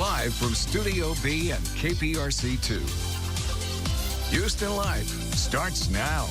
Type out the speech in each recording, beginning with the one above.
Live from Studio B and KPRC2. Houston Life starts now.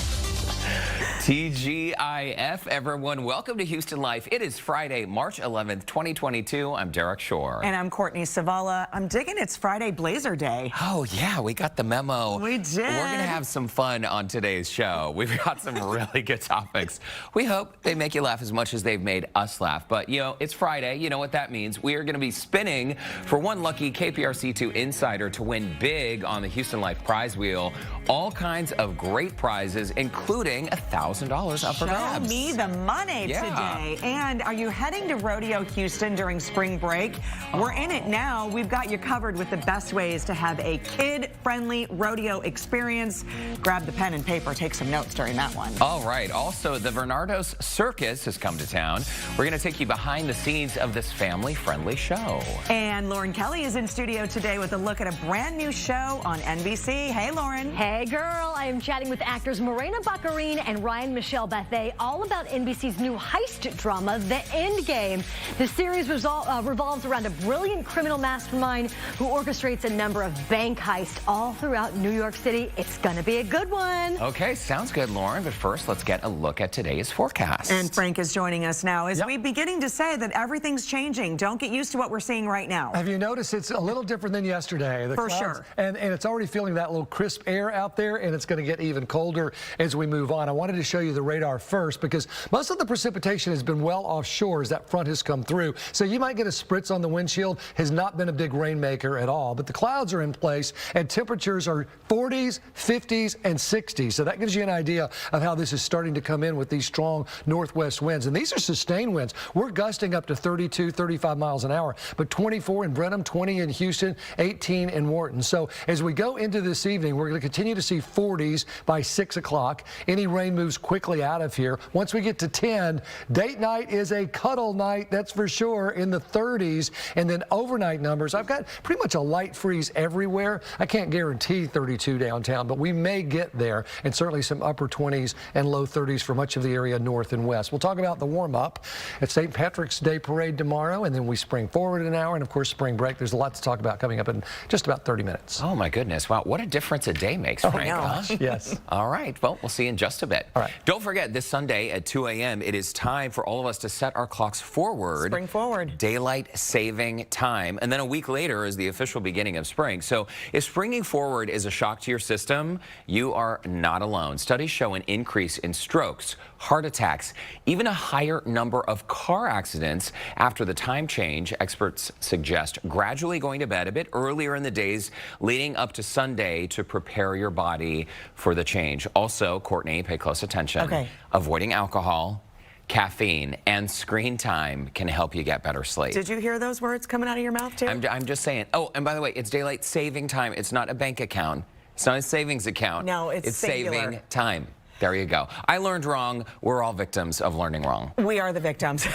TGIF, everyone. Welcome to Houston Life. It is Friday, March 11th, 2022. I'm Derek Shore. And I'm Courtney Savala. I'm digging it's Friday Blazer Day. Oh, yeah, we got the memo. We did. We're going to have some fun on today's show. We've got some really good topics. We hope they make you laugh as much as they've made us laugh. But, you know, it's Friday. You know what that means. We are going to be spinning for one lucky KPRC2 insider to win big on the Houston Life prize wheel. All kinds of great prizes, including $1,000 up for grabs. Show me the money today. And are you heading to Rodeo Houston during spring break? We're in it now. We've got you covered with the best ways to have a kid-friendly rodeo experience. Grab the pen and paper, take some notes during that one. All right. Also, the Bernardo Circus has come to town. We're going to take you behind the scenes of this family-friendly show. And Lauren Kelly is in studio today with a look at a brand new show on NBC. Hey, Lauren. Hey, girl. I am chatting with actors Morena Baccarin and Ryan Michelle Bethay all about NBC's new heist drama, The Endgame. The series revolves around a brilliant criminal mastermind who orchestrates a number of bank heists all throughout New York City. It's going to be a good one. Okay, sounds good, Lauren. But first, let's get a look at today's forecast. And Frank is joining us now as we're beginning to say that everything's changing. Don't get used to what we're seeing right now. Have you noticed it's a little different than yesterday? The clouds, sure. And it's already feeling that little crisp air out there, and it's going to get even colder as we move on. I wanted to show you the radar first because most of the precipitation has been well offshore as that front has come through. So you might get a spritz on the windshield. Has not been a big rainmaker at all, but the clouds are in place and temperatures are 40s, 50s, and 60s. So that gives you an idea of how this is starting to come in with these strong northwest winds. And these are sustained winds. We're gusting up to 32, 35 miles an hour, but 24 in Brenham, 20 in Houston, 18 in Wharton. So as we go into this evening, we're going to continue to see 40s by 6 o'clock. Any rain moves quickly out of here. Once we get to 10, date night is a cuddle night, that's for sure, in the 30s. And then overnight numbers, I've got pretty much a light freeze everywhere. I can't guarantee 32 downtown, but we may get there, and certainly some upper 20s and low 30s for much of the area north and west. We'll talk about the warm-up at St. Patrick's Day Parade tomorrow, and then we spring forward an hour, and of course spring break. There's a lot to talk about coming up in just about 30 minutes. Oh my goodness. Wow, what a difference a day makes, Frank. Huh? Yes. All right. Well, we'll see you in just a bit. All right. Don't forget, this Sunday at 2 a.m., it is time for all of us to set our clocks forward. Spring forward. Daylight saving time. And then a week later is the official beginning of spring. So if springing forward is a shock to your system, you are not alone. Studies show an increase in strokes, heart attacks, even a higher number of car accidents after the time change. Experts suggest gradually going to bed a bit earlier in the days leading up to Sunday to prepare your body for the change. Also, Courtney, pay close attention. Okay. Avoiding alcohol, caffeine, and screen time can help you get better sleep. Did you hear those words coming out of your mouth, too? I'm just saying. Oh, and by the way, it's daylight saving time. It's not a bank account. It's not a savings account. No, it's singular. Saving time. There you go. I learned wrong. We're all victims of learning wrong. We are the victims.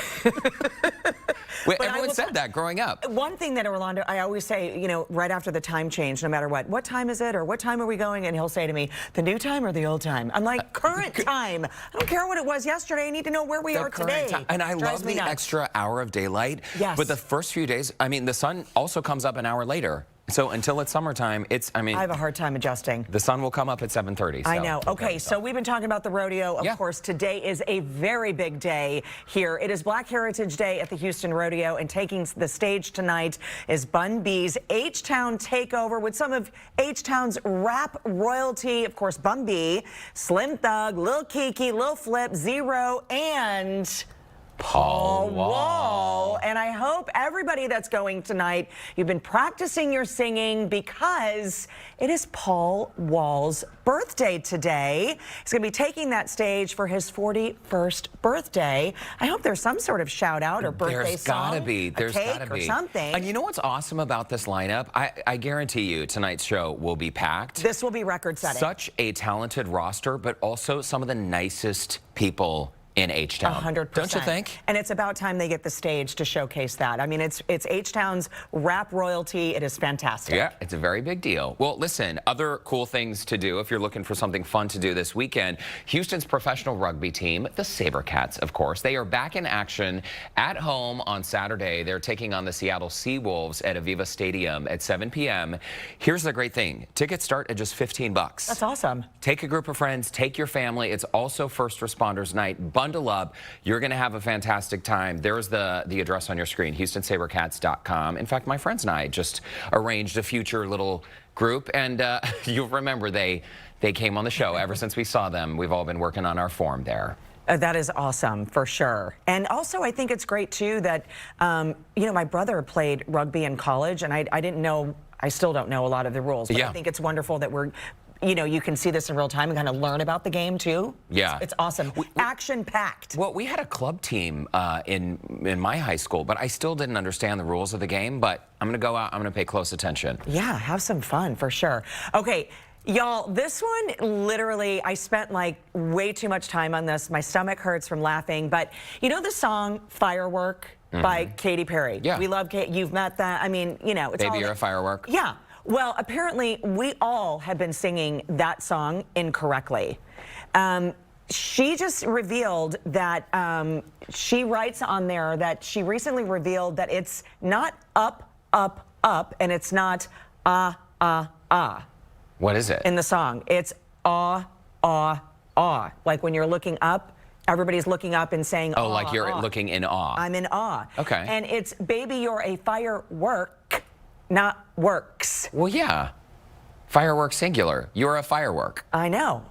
Everyone said that growing up. One thing that Orlando, I always say, you know, right after the time change, no matter what time is it or what time are we going? And he'll say to me, the new time or the old time? I'm like, current time. I don't care what it was yesterday. I need to know where we are today. And I love the extra hour of daylight. Yes. But the first few days, I mean, the sun also comes up an hour later. So until it's summertime, I have a hard time adjusting. The sun will come up at 7:30. I know. Okay, so we've been talking about the rodeo. Of course, today is a very big day here. It is Black Heritage Day at the Houston Rodeo, and taking the stage tonight is Bun B's H-Town takeover with some of H-Town's rap royalty. Of course, Bun B, Slim Thug, Lil Kiki, Lil Flip, Zero, and Paul Wall. And I hope everybody that's going tonight, you've been practicing your singing because it is Paul Wall's birthday today. He's going to be taking that stage for his 41st birthday. I hope there's some sort of shout out or birthday song. There's gotta be. Or something. And you know what's awesome about this lineup? I guarantee you tonight's show will be packed. This will be record setting. Such a talented roster, but also some of the nicest people in H-Town. 100%. Don't you think? And it's about time they get the stage to showcase that. I mean, it's H-Town's rap royalty. It is fantastic. Yeah, it's a very big deal. Well, listen, other cool things to do if you're looking for something fun to do this weekend. Houston's professional rugby team, the SaberCats, of course, they are back in action at home on Saturday. They're taking on the Seattle Seawolves at Aviva Stadium at 7 p.m. Here's the great thing. Tickets start at just $15. That's awesome. Take a group of friends, take your family. It's also First Responders Night. Bundle up. You're going to have a fantastic time. There's the address on your screen, HoustonSaberCats.com. In fact, my friends and I just arranged a future little group, and you'll remember they came on the show. Ever since we saw them, we've all been working on our form there. That is awesome, for sure. And also, I think it's great, too, that, you know, my brother played rugby in college, and I didn't know, I still don't know a lot of the rules. But I think it's wonderful that we're, you know, you can see this in real time and kind of learn about the game, too. Yeah. It's awesome. Action-packed. Well, we had a club team in my high school, but I still didn't understand the rules of the game. But I'm going to go out. I'm going to pay close attention. Yeah, have some fun, for sure. Okay. Y'all, this one, literally, I spent like way too much time on this. My stomach hurts from laughing. But you know the song Firework by Katy Perry? Yeah. We love Katy. You've met that. I mean, you know. It's Baby, all you're a firework. Yeah. Well, apparently, we all have been singing that song incorrectly. She just revealed that she writes on there that she recently revealed that it's not up, up, up, and it's not ah, ah, ah. What is it? In the song, it's aw, aw, aw. Like when you're looking up, everybody's looking up and saying, oh, like you're looking in awe. I'm in awe. Okay. And it's, baby, you're a firework, not works. Well, yeah. Firework singular. You're a firework. I know.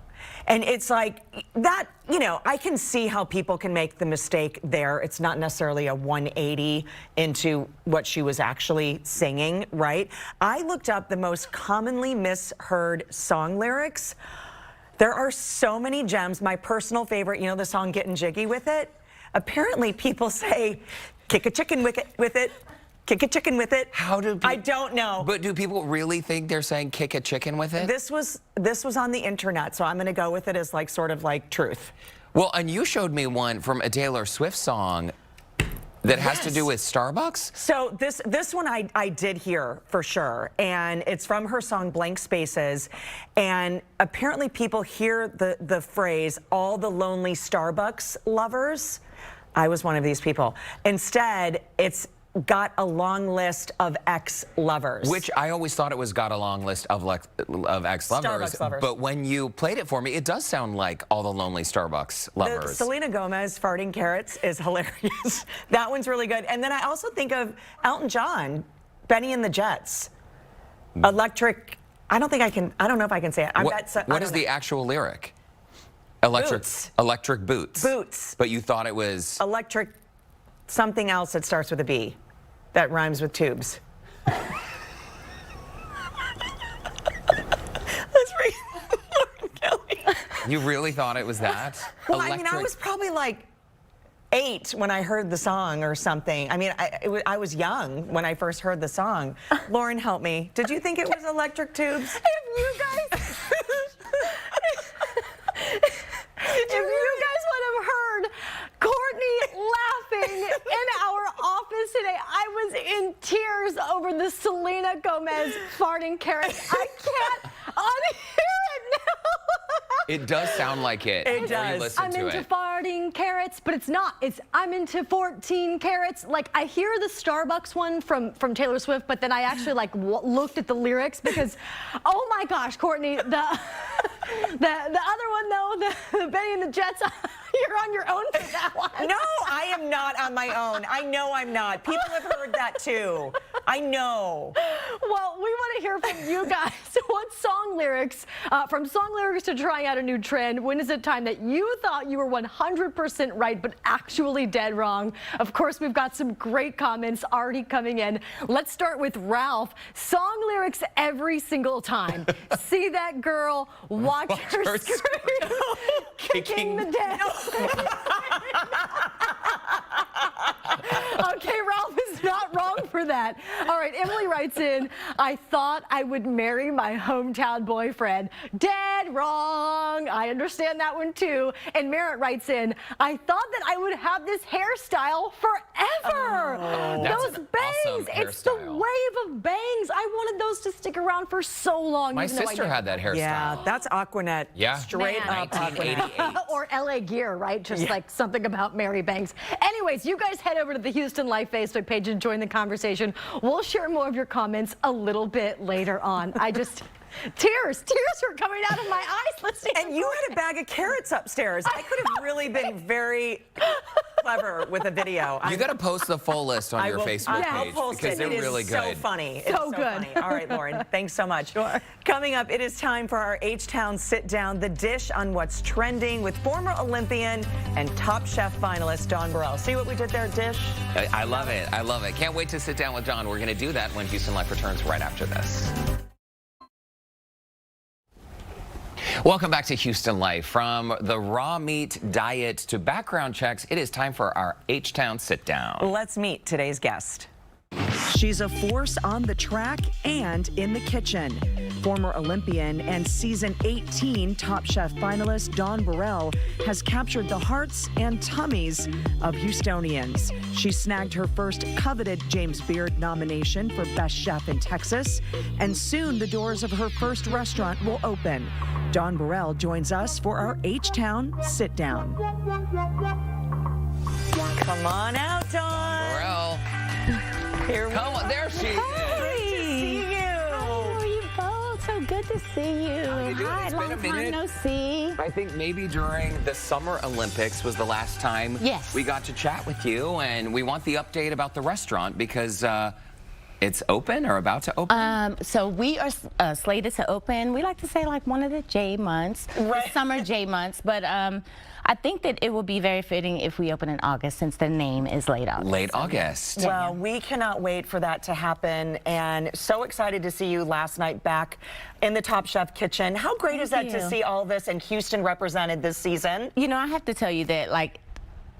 And it's like that, you know, I can see how people can make the mistake there. It's not necessarily a 180 into what she was actually singing, right? I looked up the most commonly misheard song lyrics. There are so many gems. My personal favorite, you know, the song Getting Jiggy with It? Apparently people say, kick a chicken with it. Kick a chicken with it. How do people, I don't know. But do people really think they're saying kick a chicken with it? This was on the internet, so I'm going to go with it as like sort of like truth. Well, and you showed me one from a Taylor Swift song that has to do with Starbucks. So this one I did hear for sure, and it's from her song Blank Spaces, and apparently people hear the phrase all the lonely Starbucks lovers. I was one of these people. Instead, it's got a long list of ex-lovers. Which I always thought it was got a long list of ex-lovers. Starbucks lovers. But when you played it for me, it does sound like all the lonely Starbucks lovers. Selena Gomez, Farting Carrots, is hilarious. That one's really good. And then I also think of Elton John, Benny and the Jets. Electric, I don't know if I can say it. What is the actual lyric? Electric Boots. Electric boots. Boots. But you thought it was... Electric something else that starts with a B. That rhymes with tubes. That's right. You really thought it was that? Well, I mean, I was probably like 8 when I heard the song or something. I mean, I was young when I first heard the song. Lauren, help me. Did you think it was electric tubes? If you guys would have heard Courtney laughing in our office today, I was in tears over the Selena Gomez Farting Carrots. I can't unhear it now. It does sound like it. It does. I'm into farting carrots, but it's not. It's I'm into 14 carrots. Like I hear the Starbucks one from Taylor Swift, but then I actually like looked at the lyrics because, oh my gosh, Courtney, the other one though, the Benny and the Jets. You're on your own for that one. No, I am not on my own. I know I'm not. People have heard that too. I know. Well, we want to hear from you guys. What song lyrics, from song lyrics to trying out a new trend, when is it time that you thought you were 100% right but actually dead wrong? Of course, we've got some great comments already coming in. Let's start with Ralph. Song lyrics every single time. See that girl, watch her scream, kicking the dead. Okay, Ralph is not wrong for over that. All right, Emily writes in, I thought I would marry my hometown boyfriend. Dead wrong. I understand that one too. And Merritt writes in, I thought that I would have this hairstyle forever. Oh, those bangs, awesome it's the wave of bangs. I wanted those to stick around for so long. My sister had that hairstyle. Yeah, that's Aquanet. Yeah. Straight up 1988. Or LA Gear, right? Just like something about Mary Banks. Anyways, you guys head over to the Houston Life Facebook page and join the conversation. We'll share more of your comments a little bit later on. Tears were coming out of my eyes listening. And you had a bag of carrots upstairs. I could have really been very clever with a video. You got to post the full list on your Facebook page I'll post because it. they're really good. So funny. So It's so good. funny. All right, Lauren, thanks so much. Sure. Coming up, it is time for our H-Town Sit Down, the dish on what's trending with former Olympian and Top Chef finalist Dawn Burrell. See what we did there, Dish? I love it. I love it. Can't wait to sit down with Dawn. We're going to do that when Houston Life returns right after this. Welcome back to Houston Life. From the raw meat diet to background checks, it is time for our H-Town Sit Down. Let's meet today's guest. She's a force on the track and in the kitchen. Former Olympian and season 18 Top Chef finalist Dawn Burrell has captured the hearts and tummies of Houstonians. She snagged her first coveted James Beard nomination for Best Chef in Texas, and soon the doors of her first restaurant will open. Dawn Burrell joins us for our H-Town Sit Down. Come on out, Dawn. Burrell. Here we Come on, there she is. Great to see you. How are you both? So good to see you. How you doing? Hi, It's been long a time minute. no see. I think maybe during the Summer Olympics was the last time we got to chat with you, and we want the update about the restaurant because it's open or about to open. So we are slated to open. We like to say like one of the J months, the summer J months, but I think that it will be very fitting if we open in August since the name is late August. Late August. Well, we cannot wait for that to happen, and so excited to see you last night back in the Top Chef kitchen. How great is that to see all this and Houston represented this season? You know, I have to tell you that, like,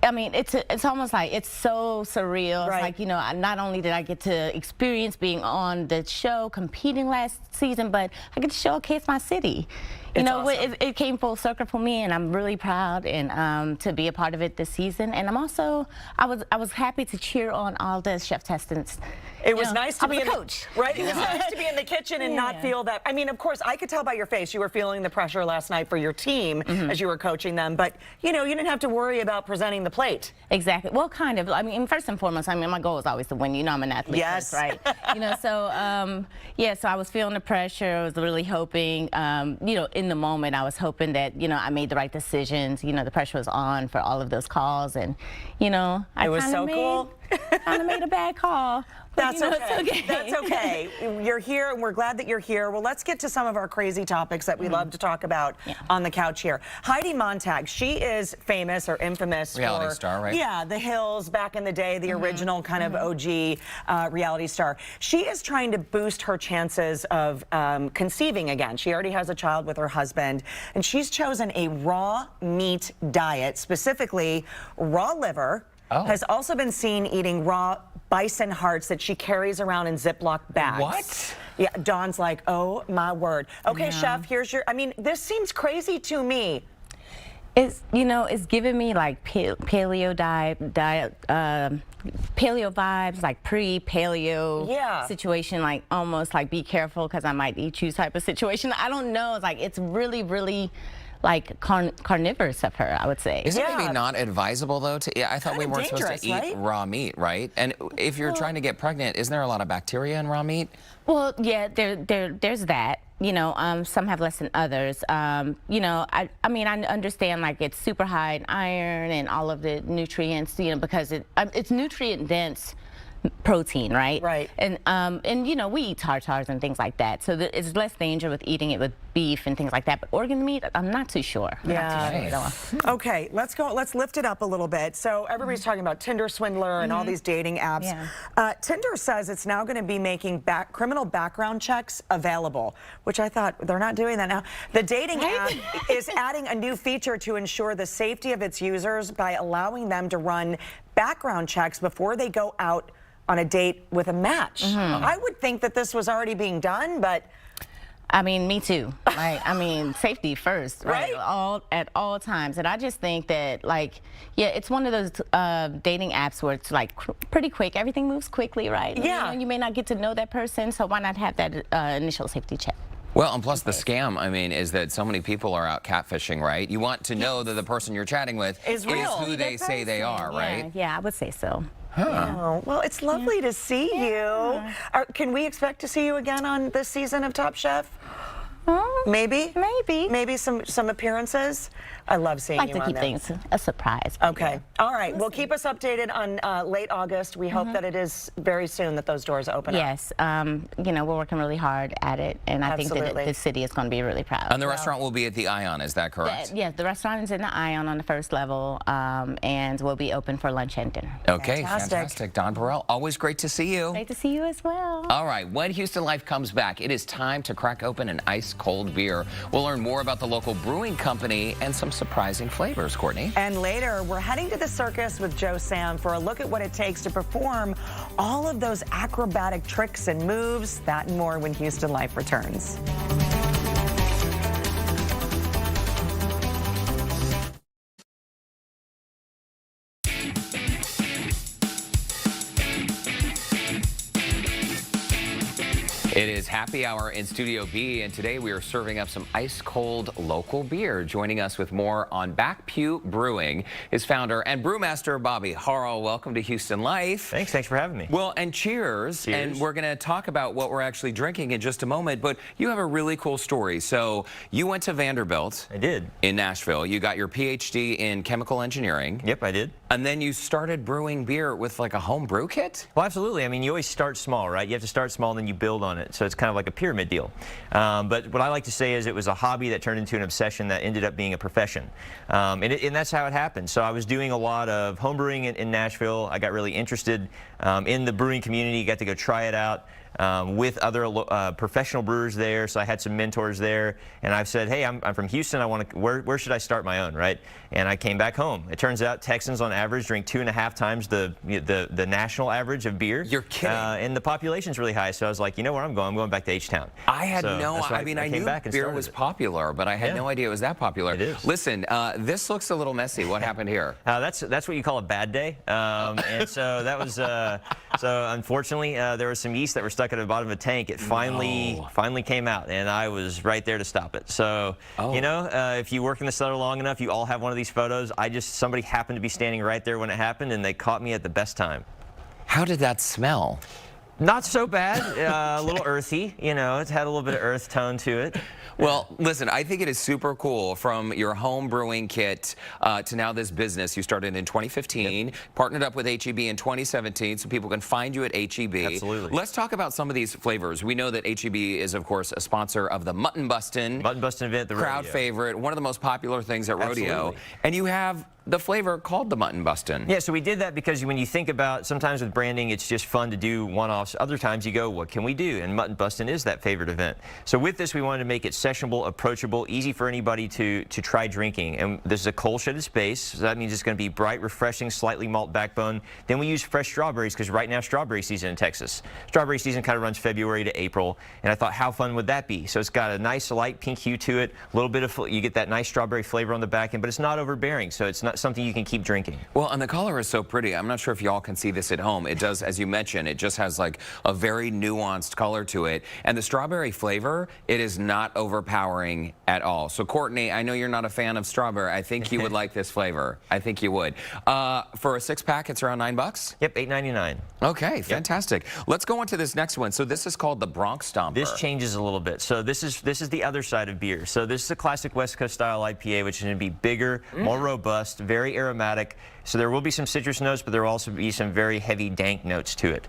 I mean, it's almost like it's so surreal. Right. It's like, you know, not only did I get to experience being on the show, competing last season, but I get to showcase my city. You know, awesome. it came full circle for me, and I'm really proud and to be a part of it this season. And I'm also, I was happy to cheer on all the chef testants. It was nice to be in coach, right? It was nice to be in the kitchen and not feel that. I mean, of course, I could tell by your face you were feeling the pressure last night for your team as you were coaching them, but you know, you didn't have to worry about presenting the plate. Exactly. Well, kind of. I mean, first and foremost, I mean, my goal is always to win. You know, I'm an athlete, yes, right? You know, so yeah. So I was feeling the pressure. I was really hoping, you know, in the moment, I was hoping that, you know, I made the right decisions. You know, the pressure was on for all of those calls, and you know, It was so cool. Kind of made a bad call. That's you know, okay. it's okay. That's okay. You're here, and we're glad that you're here. Well, let's get to some of our crazy topics that we love to talk about on the couch here. Heidi Montag, she is famous or infamous Reality for, star, right? Yeah, The Hills back in the day, the original kind of OG reality star. She is trying to boost her chances of conceiving again. She already has a child with her husband, and she's chosen a raw meat diet, specifically raw liver. Has also been seen eating raw bison hearts that she carries around in Ziploc bags. What? Yeah, Dawn's like, oh my word. Okay, chef, here's your, I mean, this seems crazy to me. It's, you know, it's giving me like paleo vibes, like pre-paleo situation, like almost like be careful because I might eat you type of situation. I don't know. It's like, it's really, really like carnivorous of her, I would say. Is it maybe not advisable though? I thought we weren't supposed to eat raw meat, right? And if you're trying to get pregnant, isn't there a lot of bacteria in raw meat? Well, yeah, there's that. You know, some have less than others. You know, I mean, I understand like it's super high in iron and all of the nutrients, you know, because it's nutrient dense protein, right? Right. And you know, we eat tartars and things like that, so it's less danger with eating it with beef and things like that. But organ meat, I'm not too sure. Okay, let's go. Let's lift it up a little bit. So everybody's talking about Tinder swindler and all these dating apps. Tinder says it's now going to be making criminal background checks available, which I thought they're not doing that now. The dating app is adding a new feature to ensure the safety of its users by allowing them to run background checks before they go out on a date with a match. I would think that this was already being done, but I mean, me too. Like, I mean, safety first, right? At all times. And I just think that, like, yeah, it's one of those dating apps where it's like pretty quick. Everything moves quickly, right? Yeah. You may not get to know that person, so why not have that initial safety check? Well, and plus the scam, I mean, is that so many people are out catfishing, right? You want to know that the person you're chatting with is who they say they are, right? Yeah, I would say so. Oh, well, it's lovely to see you. Can we expect to see you again on this season of Top Chef? Maybe? Maybe. Maybe some appearances? I love seeing you on I like to keep things a surprise. Okay. All right. Well, keep us updated on late August. We hope that it is very soon that those doors open up. Yes. You know, we're working really hard at it, and I think that the city is going to be really proud. And the restaurant will be at the Ion, is that correct? Yeah, the restaurant is in the Ion on the first level, and we'll be open for lunch and dinner. Okay, fantastic. Don Burrell, always great to see you. Great to see you as well. All right, when Houston Life comes back, it is time to crack open an ice-cold beer. We'll learn more about the local brewing company and some surprising flavors, Courtney. And later, we're heading to the circus with Joe Sam for a look at what it takes to perform all of those acrobatic tricks and moves. That and more when Houston Life returns. It is happy hour in Studio B, and today we are serving up some ice-cold local beer. Joining us with more on Back Pew Brewing is founder and brewmaster Bobby Harrell. Welcome to Houston Life. Thanks for having me. Well, and cheers. And we're going to talk about what we're actually drinking in just a moment, but you have a really cool story. So you went to Vanderbilt. I did. In Nashville. You got your PhD in chemical engineering. Yep, I did. And then you started brewing beer with like a home brew kit? Well, absolutely. I mean, you always start small, right? You have to start small and then you build on it. So it's kind of like a pyramid deal. But what I like to say is it was a hobby that turned into an obsession that ended up being a profession. And that's how it happened. So I was doing a lot of home brewing in Nashville. I got really interested in the brewing community, got to go try it out. With other professional brewers there, so I had some mentors there, and I've said, hey, I'm from Houston, I want to, where should I start my own, right? And I came back home. It turns out Texans on average drink 2.5 times the national average of beer. You're kidding. And the population's really high, so I was like, you know where I'm going? I'm going back to H-Town. I had I mean, I knew beer was popular, but I had no idea it was that popular. It is. Listen, this looks a little messy. What happened here? That's what you call a bad day. And so that was, so unfortunately, there was some yeast that were stuck at the bottom of a tank. It finally came out, and I was right there to stop it. So, you know, if you work in the cellar long enough, you all have one of these photos. Somebody happened to be standing right there when it happened, and they caught me at the best time. How did that smell? Not so bad. A little earthy, you know. It's had a little bit of earth tone to it. Well, listen, I think it is super cool from your home brewing kit to now this business. You started in 2015, partnered up with HEB in 2017, so people can find you at HEB. Absolutely. Let's talk about some of these flavors. We know that HEB is, of course, a sponsor of the Mutton Busting. Mutton Busting event, the crowd Rodeo. favorite, one of the most popular things at Rodeo. Absolutely. And you have the flavor called the Mutton Busting. Yeah, so we did that because when you think about, sometimes with branding, it's just fun to do one-offs. Other times you go, what can we do? And Mutton Busting is that favorite event. So with this, we wanted to make it sessionable, approachable, easy for anybody to try drinking. And this is a cold shedded base, so that means it's going to be bright, refreshing, slightly malt backbone. Then we use fresh strawberries because right now strawberry season in Texas. Strawberry season kind of runs February to April, and I thought, how fun would that be? So it's got a nice light pink hue to it, a little bit of, you get that nice strawberry flavor on the back end, but it's not overbearing, so it's not something you can keep drinking. Well, and the color is so pretty. I'm not sure if y'all can see this at home. It does, as you mentioned, it just has like a very nuanced color to it. And the strawberry flavor, it is not overpowering at all. So Courtney, I know you're not a fan of strawberry. I think you would like this flavor. I think you would. For a 6-pack, it's around $9? Yep, $8.99. Okay, fantastic. Let's go on to this next one. So this is called the Bronx Dom. This changes a little bit. So this is the other side of beer. So this is a classic West Coast style IPA, which is going to be bigger, more robust, very aromatic. So there will be some citrus notes, but there will also be some very heavy, dank notes to it.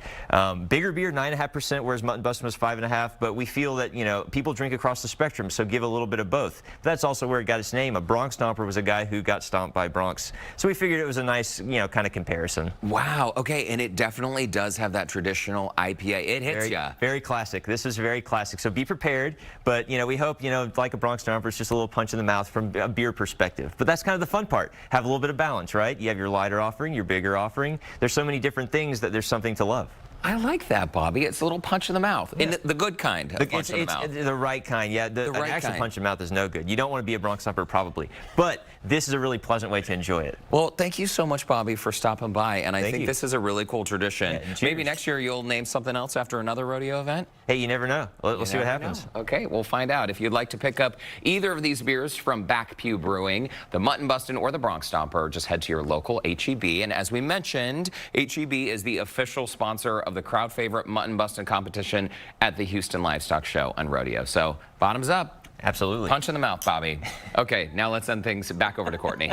Bigger beer, 9.5%, whereas Mutton Busting was 5.5%. But we feel that, you know, people drink across the spectrum, so give a little bit of both. But that's also where it got its name. A Bronx Stomper was a guy who got stomped by Bronx. So we figured it was a nice, you know, kind of comparison. Wow. Okay, and it definitely does have that traditional IPA. It hits ya. Very classic. This is very classic. So be prepared. But, you know, we hope, you know, like a Bronx Stomper, it's just a little punch in the mouth from a beer perspective. But that's kind of the fun part. Have a little bit of balance, right? You have your lighter offering, your bigger offering. There's so many different things that there's something to love. I like that, Bobby. It's a little punch in the mouth. Yeah. In the good kind of punch in the mouth. It's the right kind, yeah. The right actual kind. punch in the mouth is no good. You don't want to be a Bronx Stomper, probably. But this is a really pleasant way to enjoy it. Well, thank you so much, Bobby, for stopping by. And I think this is a really cool tradition. Yeah, maybe next year you'll name something else after another rodeo event? Hey, you never know. We'll see what happens. Okay, we'll find out. If you'd like to pick up either of these beers from Back Pew Brewing, the Mutton Busting or the Bronx Stomper, just head to your local HEB. And as we mentioned, HEB is the official sponsor of the crowd favorite Mutton Busting competition at the Houston Livestock Show and Rodeo. So, bottoms up. Absolutely. Punch in the mouth, Bobby. Okay, now let's send things back over to Courtney.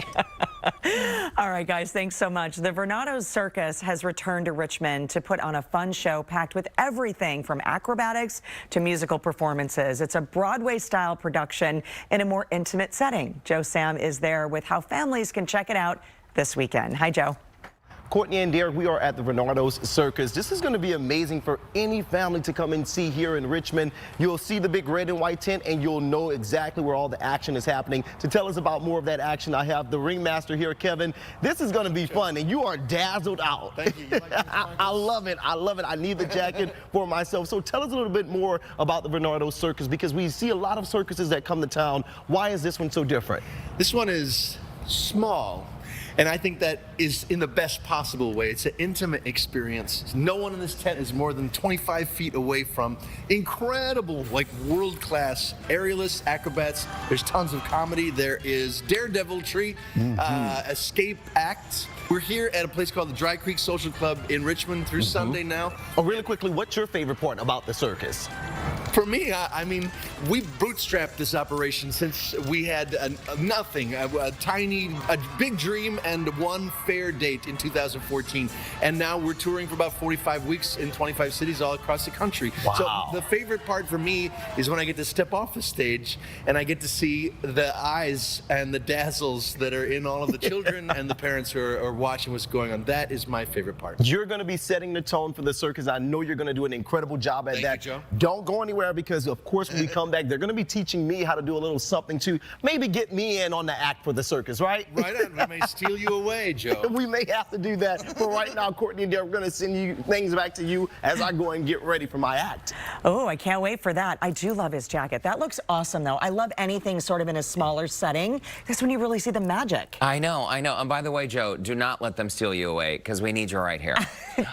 All right, guys, thanks so much. The Bernardo Circus has returned to Richmond to put on a fun show packed with everything from acrobatics to musical performances. It's a Broadway-style production in a more intimate setting. Joe Sam is there with how families can check it out this weekend. Hi, Joe. Courtney and Derek, we are at the Bernardo Circus. This is going to be amazing for any family to come and see here in Richmond. You'll see the big red and white tent and you'll know exactly where all the action is happening. To tell us about more of that action, I have the ringmaster here, Kevin. This is going to be fun and you are dazzled out. Thank you. I love it. I love it. I need the jacket for myself. So tell us a little bit more about the Bernardo Circus, because we see a lot of circuses that come to town. Why is this one so different? This one is small, and I think that is in the best possible way. It's an intimate experience. No one in this tent is more than 25 feet away from incredible, like world-class aerialists, acrobats. There's tons of comedy. There is daredeviltry, escape acts. We're here at a place called the Dry Creek Social Club in Richmond through Sunday now. Oh, really quickly, what's your favorite part about the circus? For me, I mean, we bootstrapped this operation since we had nothing, a big dream and one fair date in 2014. And now we're touring for about 45 weeks in 25 cities all across the country. Wow. So the favorite part for me is when I get to step off the stage and I get to see the eyes and the dazzles that are in all of the children and the parents who are watching what's going on. That is my favorite part. You're going to be setting the tone for the circus. I know you're going to do an incredible job at that. Thank you, Joe. Don't go anywhere, because of course when we come back, they're going to be teaching me how to do a little something to maybe get me in on the act for the circus, right? Right on. I may steal you away, Joe. We may have to do that. But right now, Courtney and Derek, we're going to send you things back to you as I go and get ready for my act. Oh, I can't wait for that. I do love his jacket. That looks awesome, though. I love anything sort of in a smaller setting. That's when you really see the magic. I know. And by the way, Joe, do not let them steal you away, because we need you right here.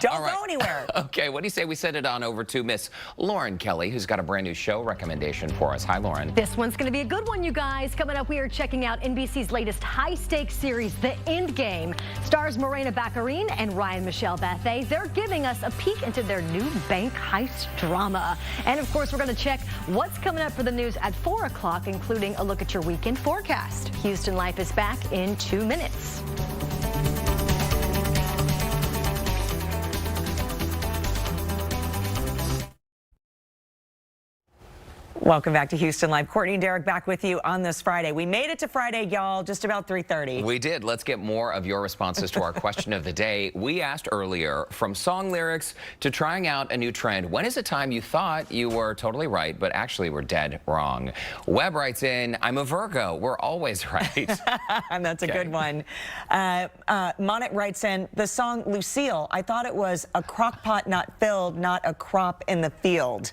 Don't go anywhere. Okay, what do you say we send it on over to Miss Lauren Kelly, who's got a brand new show recommendation for us. Hi, Lauren. This one's going to be a good one, you guys. Coming up, we are checking out NBC's latest high-stakes series, The End Game. Stars Morena Baccarin and Ryan Michelle Bethay. They're giving us a peek into their new bank heist drama. And, of course, we're going to check what's coming up for the news at 4 o'clock, including a look at your weekend forecast. Houston Life is back in 2 minutes. Welcome back to Houston Live. Courtney and Derek back with you on this Friday. We made it to Friday, y'all, just about 3:30. We did. Let's get more of your responses to our question of the day. We asked earlier, from song lyrics to trying out a new trend, when is a time you thought you were totally right, but actually were dead wrong? Webb writes in, I'm a Virgo. We're always right. And that's a good one. Monet writes in, the song Lucille, I thought it was a crock pot not filled, not a crop in the field.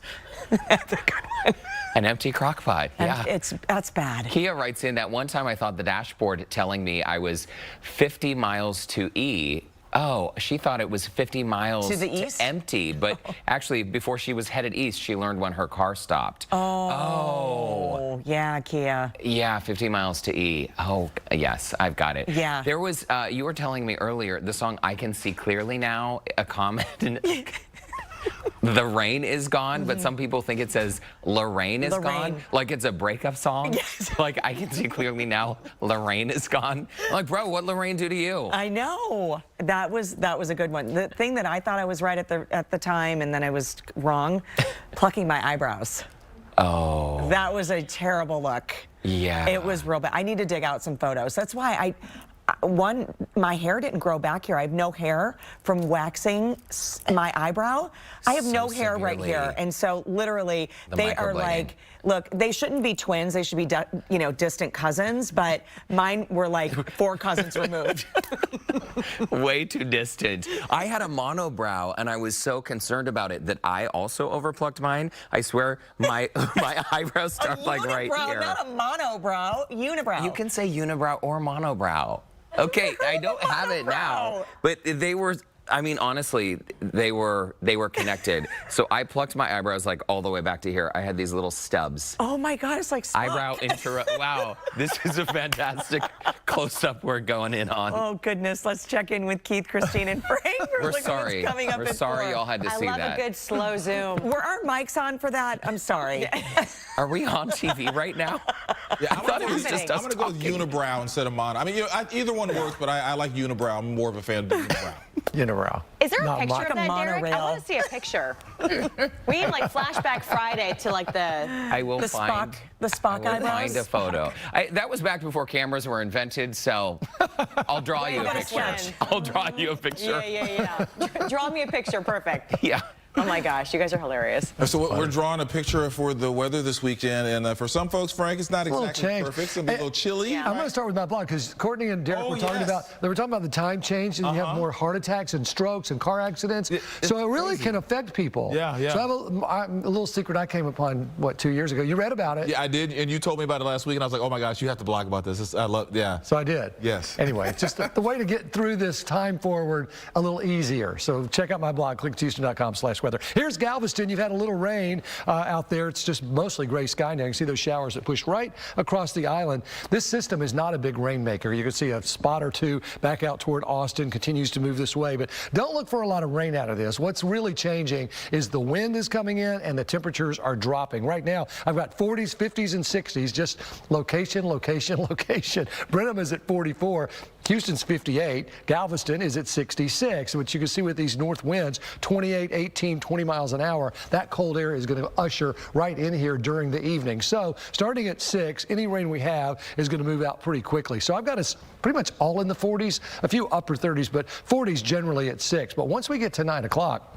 That's a good one. An empty crock pot. Yeah. That's bad. Kia writes in that one time I thought the dashboard telling me I was 50 miles to E. Oh, she thought it was 50 miles to the east? Empty, but actually before she was headed east, she learned when her car stopped. Oh. Yeah, Kia. Yeah, 50 miles to E. Oh, yes, I've got it. Yeah. There was, you were telling me earlier, the song I Can See Clearly Now, a comment. The rain is gone, but some people think it says Lorraine is gone, like it's a breakup song. Yes. Like, I can see clearly now Lorraine is gone. I'm like, bro, what Lorraine do to you? I know. That was a good one. The thing that I thought I was right at the time and then I was wrong, plucking my eyebrows. Oh. That was a terrible look. Yeah. It was real bad. I need to dig out some photos. That's why my hair didn't grow back here. I have no hair from waxing my eyebrow. I have no hair right here. And so literally they are like, Look, they shouldn't be twins. They should be, distant cousins, but mine were like 4 cousins removed. Way too distant. I had a monobrow, and I was so concerned about it that I also overplucked mine. I swear, my eyebrows start like right here. Not a monobrow, unibrow. You can say unibrow or monobrow. Okay, I don't have it now, but they were. I mean, honestly, they were connected. So I plucked my eyebrows like all the way back to here. I had these little stubs. Oh my God, it's like Spock. Eyebrow wow, this is a fantastic close-up we're going in on. Oh goodness, let's check in with Keith, Christine, and Frank. We're sorry. We're sorry y'all had to see that. I love a good slow zoom. Were our mics on for that? I'm sorry. Are we on TV right now? Yeah, I thought it was just us I'm going to go with unibrow instead of mono. I mean, either one works, but I like unibrow. I'm more of a fan of unibrow. Unibrow. Is there a Not picture of that, Derek? monorail. I want to see a picture. We need like Flashback Friday to like the... I will find eyebrows? a photo. That was back before cameras were invented, so I'll draw you a picture. I'll draw you a picture. Yeah. Draw me a picture. Perfect. Yeah. Oh my gosh, you guys are hilarious. So we're drawing a picture for the weather this weekend, and for some folks, Frank, it's not exactly perfect. It's gonna be a little chilly. I'm going to start with my blog because Courtney and Derek were talking about the time change, and you have more heart attacks and strokes and car accidents. So it really can affect people. Yeah. So I have a little secret I came upon 2 years ago. You read about it? Yeah, I did, and you told me about it last week, and I was like, oh my gosh, you have to blog about this. So I did. Yes. Anyway, just the way to get through this time forward a little easier. So check out my blog, clickhouston.com/weather. Here's Galveston. You've had a little rain out there. It's just mostly gray sky now. You can see those showers that push right across the island. This system is not a big rainmaker. You can see a spot or two back out toward Austin, continues to move this way, but don't look for a lot of rain out of this. What's really changing is the wind is coming in and the temperatures are dropping. Right now, I've got 40s, 50s, and 60s, just location, location, location. Brenham is at 44. Houston's 58. Galveston is at 66, which you can see with these north winds, 28, 18, 20 miles an hour. That cold air is going to usher right in here during the evening. So starting at 6, any rain we have is going to move out pretty quickly. So I've got us pretty much all in the 40s, a few upper 30s, but 40s generally at 6. But once we get to 9 o'clock,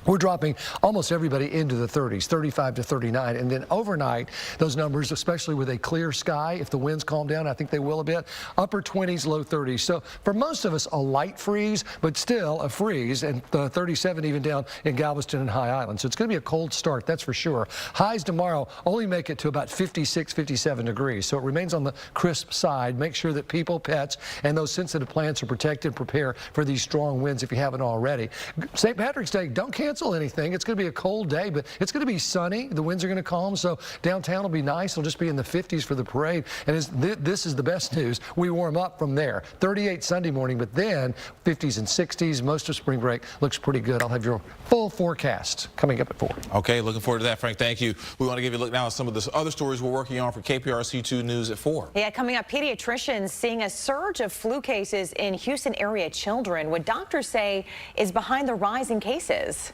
we're dropping almost everybody into the 30s, 35 to 39. And then overnight, those numbers, especially with a clear sky, if the winds calm down, I think they will a bit, upper 20s, low 30s. So for most of us, a light freeze, but still a freeze, and 37 even down in Galveston and High Island. So it's going to be a cold start, that's for sure. Highs tomorrow only make it to about 56, 57 degrees. So it remains on the crisp side. Make sure that people, pets, and those sensitive plants are protected. Prepare for these strong winds if you haven't already. St. Patrick's Day, don't cancel anything. It's going to be a cold day, but it's going to be sunny. The winds are going to calm, so downtown will be nice. It'll just be in the 50s for the parade. And this is the best news. We warm up from there. 38 Sunday morning, but then 50s and 60s. Most of spring break looks pretty good. I'll have your full forecast coming up at 4. Okay, looking forward to that, Frank. Thank you. We want to give you a look now at some of the other stories we're working on for KPRC2 News at 4. Yeah, coming up, pediatricians seeing a surge of flu cases in Houston area children. What doctors say is behind the rise in cases.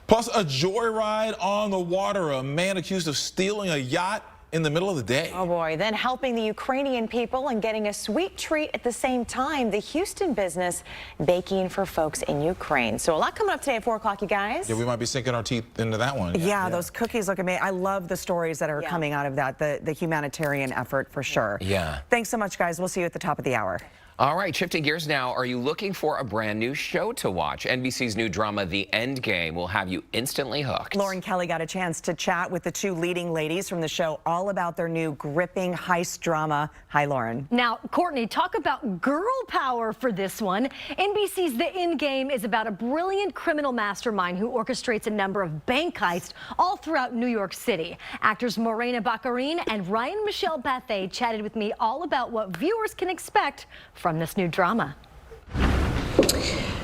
Plus, a joyride on the water. A man accused of stealing a yacht in the middle of the day. Oh boy, then helping the Ukrainian people and getting a sweet treat at the same time. The Houston business baking for folks in Ukraine. So a lot coming up today at 4 o'clock, you guys. Yeah, we might be sinking our teeth into that one. Yeah, those cookies look amazing. I love the stories that are coming out of that, the humanitarian effort for sure. Yeah. Thanks so much, guys. We'll see you at the top of the hour. All right, shifting gears now. Are you looking for a brand new show to watch? NBC's new drama, The End Game, will have you instantly hooked. Lauren Kelly got a chance to chat with the 2 leading ladies from the show all about their new gripping heist drama. Hi, Lauren. Now, Courtney, talk about girl power for this one. NBC's The End Game is about a brilliant criminal mastermind who orchestrates a number of bank heists all throughout New York City. Actors Morena Baccarin and Ryan Michelle Bethay chatted with me all about what viewers can expect from this new drama.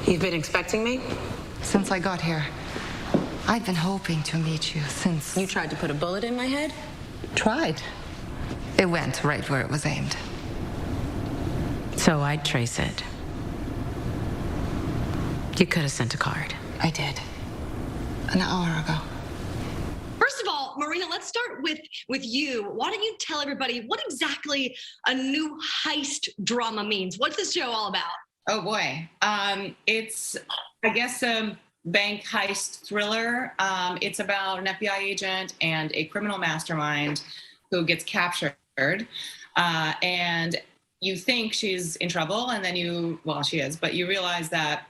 You've been expecting me? Since I got here. I've been hoping to meet you since... You tried to put a bullet in my head? Tried. It went right where it was aimed. So I'd trace it. You could have sent a card. I did. An hour ago. First of all, Marina, let's start with you. Why don't you tell everybody what exactly a new heist drama means? What's this show all about? Oh boy. It's, I guess, bank heist thriller. It's about an FBI agent and a criminal mastermind who gets captured. And you think she's in trouble, and then well, she is, but you realize that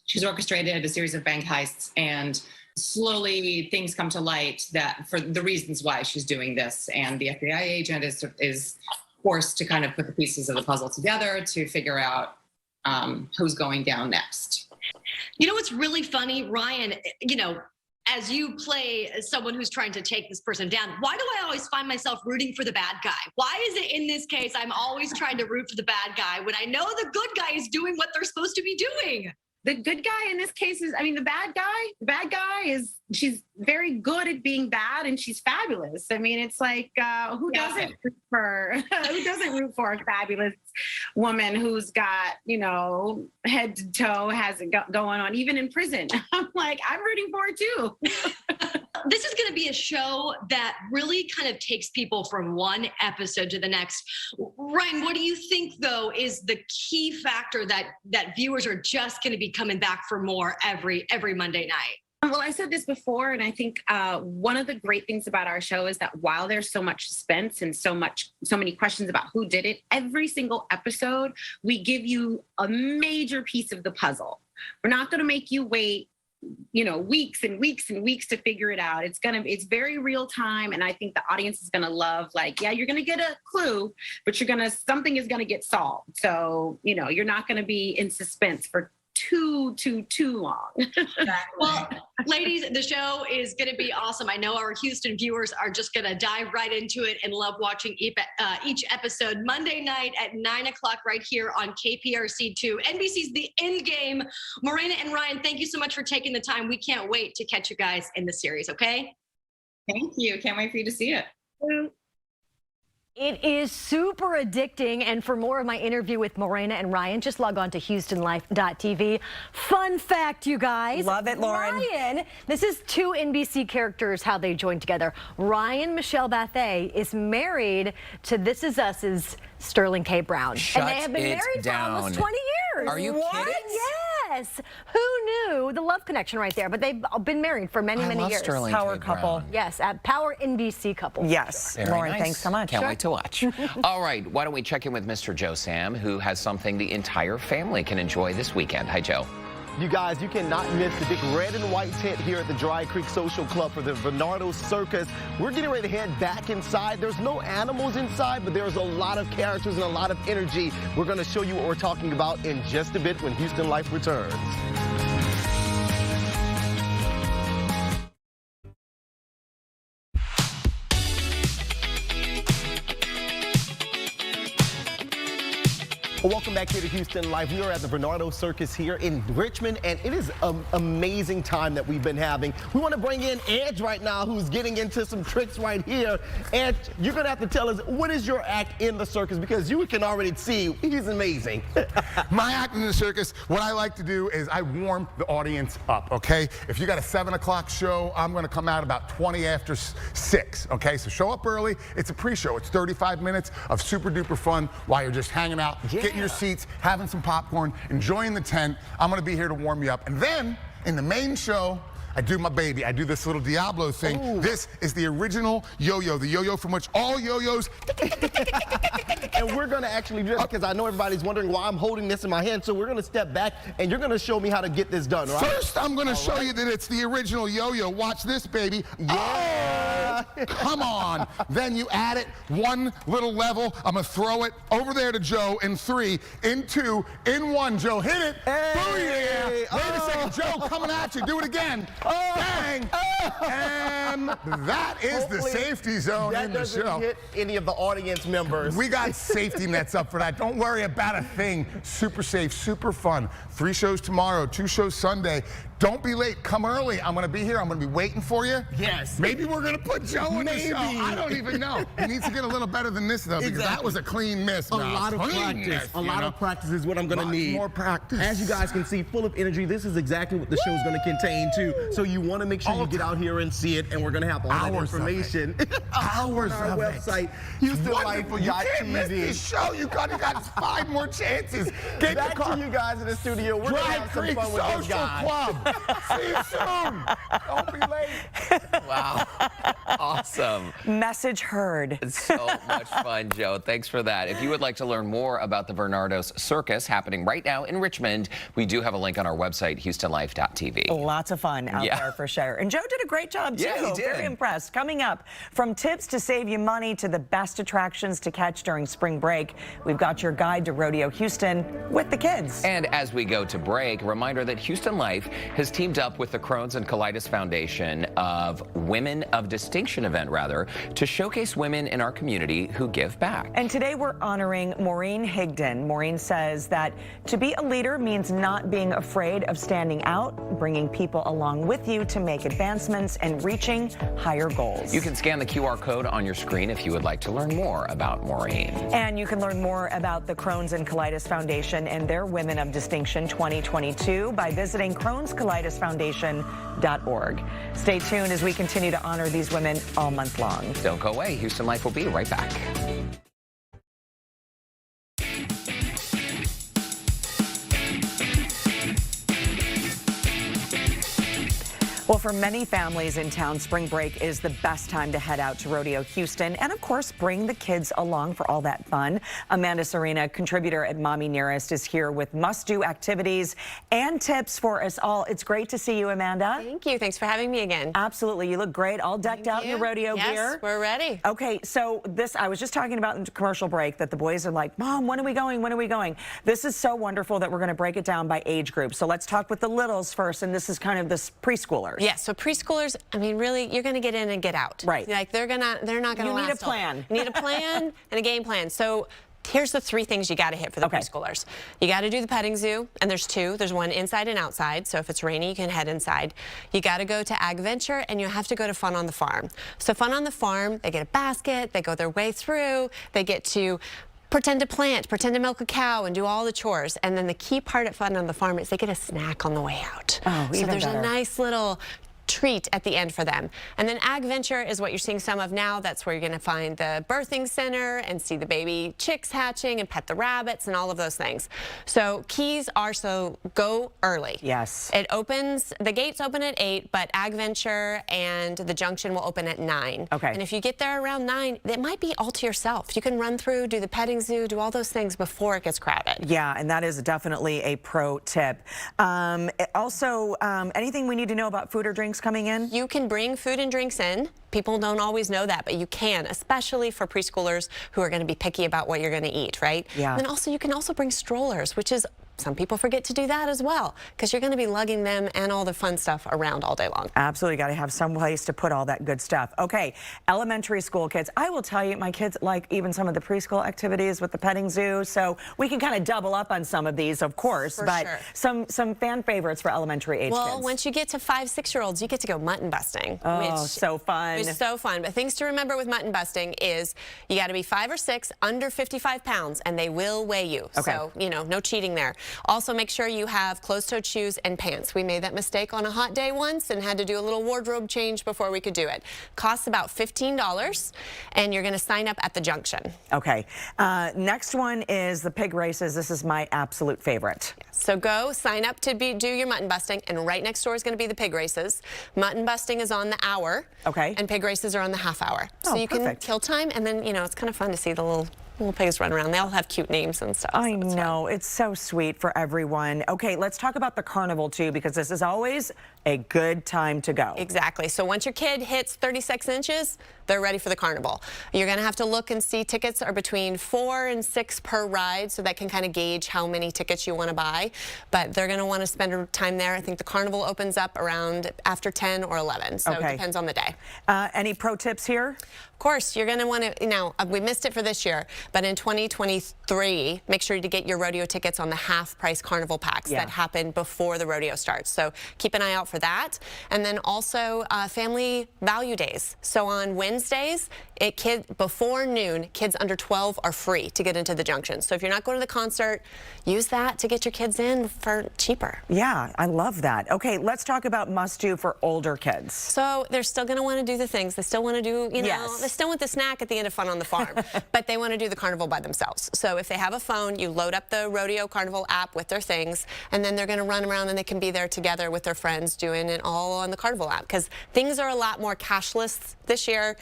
she's orchestrated a series of bank heists, and slowly things come to light that for the reasons why she's doing this. And the FBI agent is forced to kind of put the pieces of the puzzle together to figure out who's going down next. You know what's really funny, Ryan, you know, as you play someone who's trying to take this person down, why do I always find myself rooting for the bad guy? Why is it in this case I'm always trying to root for the bad guy when I know the good guy is doing what they're supposed to be doing? The good guy in this case is, I mean, the bad guy is, she's very good at being bad, and she's fabulous. I mean, it's like, who doesn't root for a fabulous woman who's got, you know, head to toe, has it going on, even in prison? I'm like, I'm rooting for it too. This is going to be a show that really kind of takes people from one episode to the next. Ryan, what do you think, though, is the key factor that viewers are just going to be coming back for more every Monday night? Well, I said this before, and I think one of the great things about our show is that while there's so much suspense and so many questions about who did it, every single episode, we give you a major piece of the puzzle. We're not going to make you wait, you know, weeks and weeks and weeks to figure it out. It's very real time, and I think the audience is gonna love, like, yeah, you're gonna get a clue, but something is gonna get solved. So, you know, you're not gonna be in suspense for too long. Well, ladies, the show is going to be awesome. I know our Houston viewers are just going to dive right into it and love watching each episode Monday night at 9 o'clock right here on KPRC2. NBC's The End Game. Morena and Ryan, thank you so much for taking the time. We can't wait to catch you guys in the series, okay? Thank you. Can't wait for you to see it. It is super addicting, and for more of my interview with Morena and Ryan, just log on to HoustonLife.tv. Fun fact, you guys. Love it, Lauren. Ryan, this is two NBC characters, how they joined together. Ryan Michelle Bethay is married to This Is Us's Sterling K. Brown. And they have been married for almost 20 years. Are you kidding? Yes. Who knew? The love connection right there. But they've been married for many years. Sterling Power K. couple. Brown. Yes, Power NBC couple. Yes. Very Lauren, nice. thanks so much. Can't wait to watch. All right, why don't we check in with Mr. Joe Sam, who has something the entire family can enjoy this weekend. Hi, Joe. You guys, you cannot miss the big red and white tent here at the Dry Creek Social Club for the Bernardo Circus. We're getting ready to head back inside. There's no animals inside, but there's a lot of characters and a lot of energy. We're going to show you what we're talking about in just a bit when Houston Life returns. Welcome back here to Houston Life. We are at the Bernardo Circus here in Richmond, and it is an amazing time that we've been having. We want to bring in Edge right now, who's getting into some tricks right here. Edge, you're going to have to tell us, what is your act in the circus? Because you can already see he's amazing. My act in the circus, what I like to do is I warm the audience up, okay? If you got a 7 o'clock show, I'm going to come out about 20 after 6, okay? So show up early. It's a pre-show. It's 35 minutes of super duper fun while you're just hanging out. Getting your seats, having some popcorn, enjoying the tent. I'm going to be here to warm you up. And then, in the main show, I do my baby. I do this little Diablo thing. Ooh. This is the original yo-yo, the yo-yo from which all yo-yos... And we're going to actually do this because I know everybody's wondering why I'm holding this in my hand. So we're going to step back, and you're going to show me how to get this done, right? First, I'm going to show you that it's the original yo-yo. Watch this, baby. Yeah. Oh, come on. Then you add it one little level. I'm going to throw it over there to Joe in 3, in 2, in 1. Joe, hit it. Hey. Booyah. Wait a second. Joe, coming at you. Do it again. Bang. And that is the safety zone in the show. That doesn't hit any of the audience members. We got safety nets up for that. Don't worry about a thing. Super safe, super fun. 3 shows tomorrow, 2 shows Sunday. Don't be late. Come early. I'm going to be here. I'm going to be waiting for you. Yes. Maybe we're going to put Joe in the show. I don't even know. He needs to get a little better than this, though, because that was a clean miss. A lot of practice. A lot of practice is what I'm going to need. More practice. As you guys can see, full of energy. This is exactly what the show is going to contain, too. So you want to make sure you get out here and see it, and we're going to have all that information Hours on our website, HoustonLife.tv. You can't miss this show. You got 5 more chances. Get back to you guys in the studio. We're going to have some fun with this guy. Club. See you soon. Don't be late. Wow. Awesome. Message heard. So much fun, Joe. Thanks for that. If you would like to learn more about the Bernardo Circus happening right now in Richmond, we do have a link on our website, HoustonLife.tv. Lots of fun out there for sure. And Joe did a great job, too. Yeah, he did. Very impressed. Coming up, from tips to save you money to the best attractions to catch during spring break, we've got your guide to Rodeo Houston with the kids. And as we go to break, a reminder that Houston Life has teamed up with the Crohn's and Colitis Foundation of Women of Distinction event, to showcase women in our community who give back. And today we're honoring Maureen Higdon. Maureen says that to be a leader means not being afraid of standing out, bringing people along with you to make advancements and reaching higher goals. You can scan the QR code on your screen if you would like to learn more about Maureen. And you can learn more about the Crohn's and Colitis Foundation and their Women of Distinction 2022 by visiting Crohn'sColitisFoundation.org. Stay tuned as we continue to honor these women all month long. Don't go away. Houston Life will be right back. Well, for many families in town, spring break is the best time to head out to Rodeo Houston and, of course, bring the kids along for all that fun. Amanda Serena, contributor at Mommy Nearest, is here with must-do activities and tips for us all. It's great to see you, Amanda. Thank you. Thanks for having me again. Absolutely. You look great, all decked out in your rodeo gear. Yes, we're ready. Okay, so I was just talking about in the commercial break that the boys are like, Mom, when are we going? When are we going? This is so wonderful that we're going to break it down by age group. So let's talk with the littles first, and this is kind of this preschoolers. Yeah, so preschoolers, I mean, really, you're going to get in and get out. Right. Like, they're not going to last. You need a plan. You need a plan and a game plan. So here's the 3 things you got to hit for the preschoolers. You got to do the petting zoo, and there's 2. There's one inside and outside, so if it's rainy, you can head inside. You got to go to Ag Venture, and you have to go to Fun on the Farm. So Fun on the Farm, they get a basket, they go their way through, they get to pretend to plant, pretend to milk a cow, and do all the chores. And then the key part at Fun on the Farm is they get a snack on the way out. Oh, even so there's better. a nice little treat at the end for them. And then Ag Venture is what you're seeing some of now. That's where you're going to find the birthing center and see the baby chicks hatching and pet the rabbits and all of those things. So keys are, so go early. Yes. It opens, the gates open at 8, but Ag Venture and the junction will open at 9. Okay. And if you get there around 9, it might be all to yourself. You can run through, do the petting zoo, do all those things before it gets crowded. Yeah, and that is definitely a pro tip. Also, anything we need to know about food or drinks coming in? You can bring food and drinks in. People don't always know that, but you can, especially for preschoolers who are going to be picky about what you're going to eat, right? Yeah. And then also, you can also bring strollers, which is, some people forget to do that as well, because you're going to be lugging them and all the fun stuff around all day long. Absolutely, got to have some place to put all that good stuff. Okay, elementary school kids. I will tell you, my kids like even some of the preschool activities with the petting zoo, so we can kind of double up on some of these, of course, For but sure. some fan favorites for elementary age Well, kids. once you get to 5, 6-year-olds, you get to go mutton busting. Oh, which so fun. It's so fun. But things to remember with mutton busting is you got to be 5 or 6, under 55 pounds, and they will weigh you. Okay. So, you know, no cheating there. Also, make sure you have closed-toed shoes and pants. We made that mistake on a hot day once and had to do a little wardrobe change before we could do it. Costs about $15, and you're going to sign up at the junction. Okay. Next one is the pig races. This is my absolute favorite. So go sign up to do your mutton busting, and right next door is going to be the pig races. Mutton busting is on the hour, okay, and pig races are on the half hour. So Oh, you can perfect. kill time, and then, you know, it's kind of fun to see the little pigs run around. They all have cute names and stuff. I know. It's so sweet for everyone. Okay, let's talk about the carnival, too, because this is always a good time to go. Exactly. So once your kid hits 36 inches, they're ready for the carnival. You're going to have to look and see. Tickets are between 4 and 6 per ride, so that can kind of gauge how many tickets you want to buy. But they're going to want to spend time there. I think the carnival opens up around after 10 or 11, so Okay. it depends on the day. Any pro tips here? Of course, you're going to want to, you know, we missed it for this year, but in 2023, make sure to get your rodeo tickets on the half-price carnival packs that happen before the rodeo starts. So keep an eye out for that. And then also family value days. So on Wednesdays, Before noon, kids under 12 are free to get into the junction. So if you're not going to the concert, use that to get your kids in for cheaper. Yeah, I love that. Okay, let's talk about must-do for older kids. So they're still going to want to do the things. They still want to do, you know, Yes. they still want the snack at the end of Fun on the Farm, but they want to do the carnival by themselves. So if they have a phone, you load up the Rodeo Carnival app with their things, and then they're going to run around and they can be there together with their friends doing it all on the Carnival app, because things are a lot more cashless this year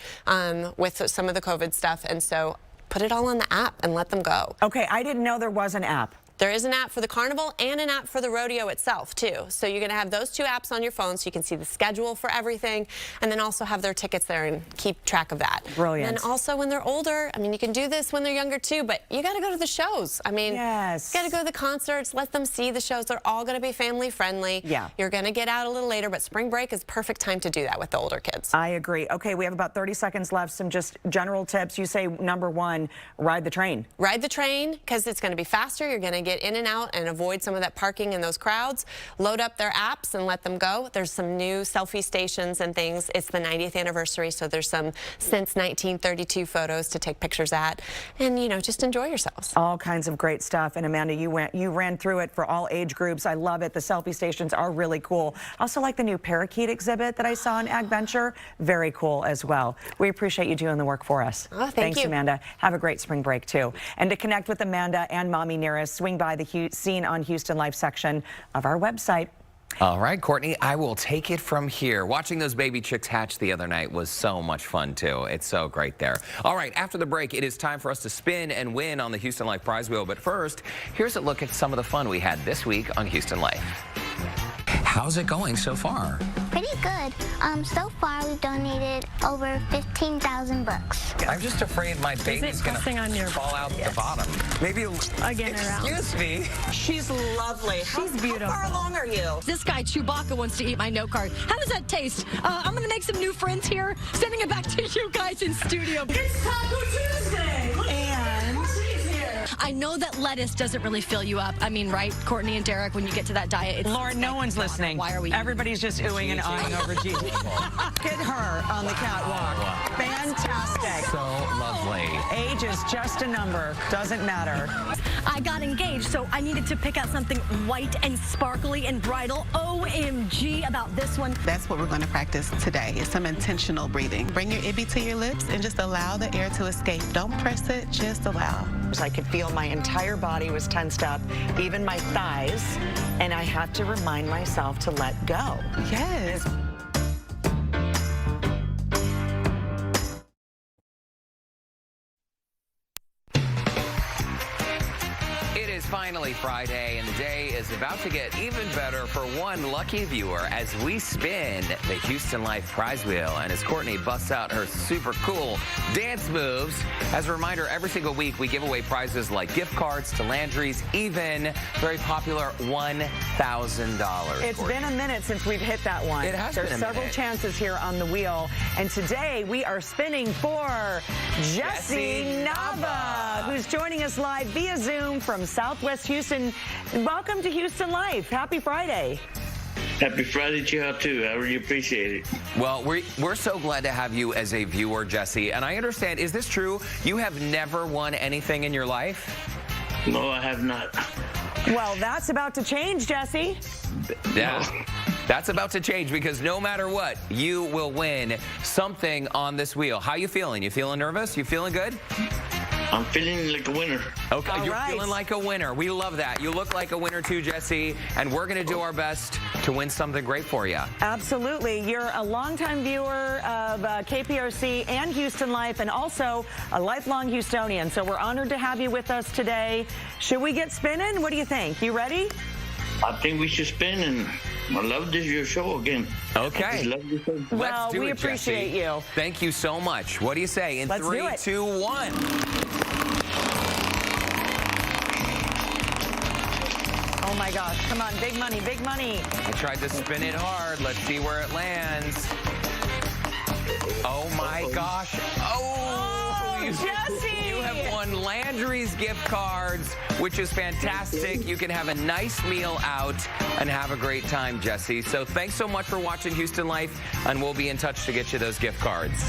with some of the COVID stuff, and so put it all on the app and let them go. Okay, I didn't know there was an app. There is an app for the Carnival and an app for the Rodeo itself, too. So you're going to have those two apps on your phone so you can see the schedule for everything, and then also have their tickets there and keep track of that. Brilliant. And also when they're older, I mean, you can do this when they're younger, too, but you got to go to the shows. I mean, yes. You got to go to the concerts, let them see the shows. They're all going to be family friendly. Yeah. You're going to get out a little later, but spring break is the perfect time to do that with the older kids. I agree. Okay, we have about 30 seconds left. Some just general tips. You say number one, ride the train. Ride the train, because it's going to be faster. You're going to get in and out and avoid some of that parking and those crowds. Load up their apps and let them go. There's some new selfie stations and things. It's the 90th anniversary, so there's some since 1932 photos to take pictures at, and, you know, just enjoy yourselves. All kinds of great stuff. And Amanda, you ran through it for all age groups. I love it. The selfie stations are really cool. I also like the new parakeet exhibit that I saw in AgVenture. Very cool as well. We appreciate you doing the work for us. Oh, Thanks, you. Amanda. Have a great spring break, too. And to connect with Amanda and Mommy Nearest, swing by the Scene on Houston Life section of our website. All right, Courtney, I will take it from here. Watching those baby chicks hatch the other night was so much fun, too. It's so great there. All right, after the break, it is time for us to spin and win on the Houston Life prize wheel. But first, here's a look at some of the fun we had this week on Houston Life. How's it going so far? Pretty good. So far, we've donated over 15,000 bucks. I'm just afraid my baby's going to fall out the bottom. Maybe Again around. Excuse me. She's lovely. She's beautiful. How far along are you? This guy Chewbacca wants to eat my note card. How does that taste? I'm going to make some new friends here. Sending it back to you guys in studio. It's Taco Tuesday. And I know that lettuce doesn't really fill you up. I mean, right, Courtney and Derek, when you get to that diet, it's Lauren, no one's listening. Why are we? Everybody's just oohing and eyeing over Gigi. Look at her on the catwalk. Fantastic. So lovely. Age is just a number. Doesn't matter. I got engaged, so I needed to pick out something white and sparkly and bridal. OMG about this one. That's what we're going to practice today, is some intentional breathing. Bring your ibby to your lips and just allow the air to escape. Don't press it, just allow. I could feel my entire body was tensed up, even my thighs, and I had to remind myself to let go. Yes. Finally Friday, and the day is about to get even better for one lucky viewer as we spin the Houston Life prize wheel. And as Courtney busts out her super cool dance moves, as a reminder, every single week we give away prizes like gift cards to Landry's, even very popular $1,000. It's been a minute since we've hit that one. It has There's been a several minute. chances here on the wheel, and today we are spinning for Jesse Nava, who's joining us live via Zoom from Southwest Houston. Welcome to Houston Life. Happy Friday. Happy Friday to you too. I really appreciate it. Well, we're so glad to have you as a viewer, Jesse. And I understand, is this true? You have never won anything in your life? No, I have not. Well, that's about to change, Jesse. Yeah. That's about to change, because no matter what, you will win something on this wheel. How you feeling? You feeling nervous? You feeling good? I'm feeling like a winner. Okay, All you're right. feeling like a winner. We love that. You look like a winner too, Jesse, and we're going to do our best to win something great for you. Absolutely. You're a longtime viewer of KPRC and Houston Life, and also a lifelong Houstonian. So we're honored to have you with us today. Should we get spinning? What do you think? You ready? I think we should spin, and I love your show again. Okay. I just love your show. Well, Let's do we it, appreciate Jesse. you. Thank you so much. What do you say? In Let's do 3, it. 2, 1. Oh my gosh, come on, big money, big money. I tried to spin it hard. Let's see where it lands. Oh my gosh. Oh, Jesse! You have won Landry's gift cards, which is fantastic. You can have a nice meal out and have a great time, Jesse. So thanks so much for watching Houston Life, and we'll be in touch to get you those gift cards.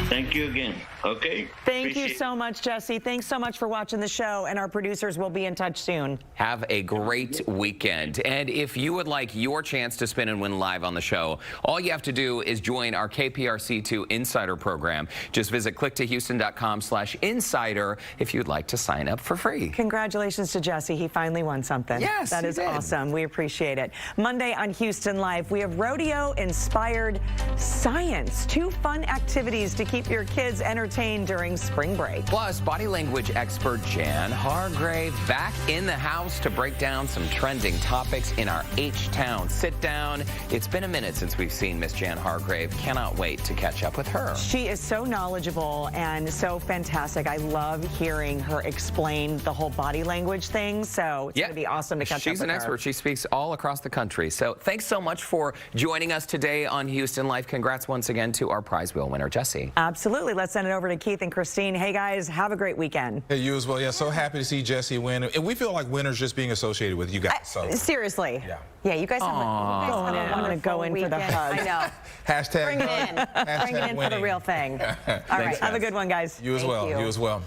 Thank you again. Okay. Thank you so much, Jesse. Thanks so much for watching the show, and our producers will be in touch soon. Have a great weekend. And if you would like your chance to spin and win live on the show, all you have to do is join our KPRC2 Insider program. Just visit clicktohouston.com/insider if you'd like to sign up for free. Congratulations to Jesse. He finally won something. Yes, that is he did. awesome. We appreciate it. Monday on Houston Live, we have rodeo-inspired science. 2 fun activities to keep your kids entertained during spring break. Plus, body language expert Jan Hargrave back in the house to break down some trending topics in our H-Town sit-down. It's been a minute since we've seen Miss Jan Hargrave. Cannot wait to catch up with her. She is so knowledgeable and so fantastic. I love hearing her explain the whole body language thing, so it's going to be awesome to catch up with her. She's an expert. She speaks all across the country. So thanks so much for joining us today on Houston Life. Congrats once again to our prize wheel winner, Jesse. Absolutely. Let's send it over to Keith and Christine. Hey, guys, have a great weekend. Hey, you as well. Yeah, so happy to see Jesse win. And we feel like winners just being associated with you guys. So seriously. Yeah, you guys have I'm going to go in for the hug. I know. Hashtag Bring it in. Bring it in for the real thing. All right. Have a good one, guys. You as well. You as well.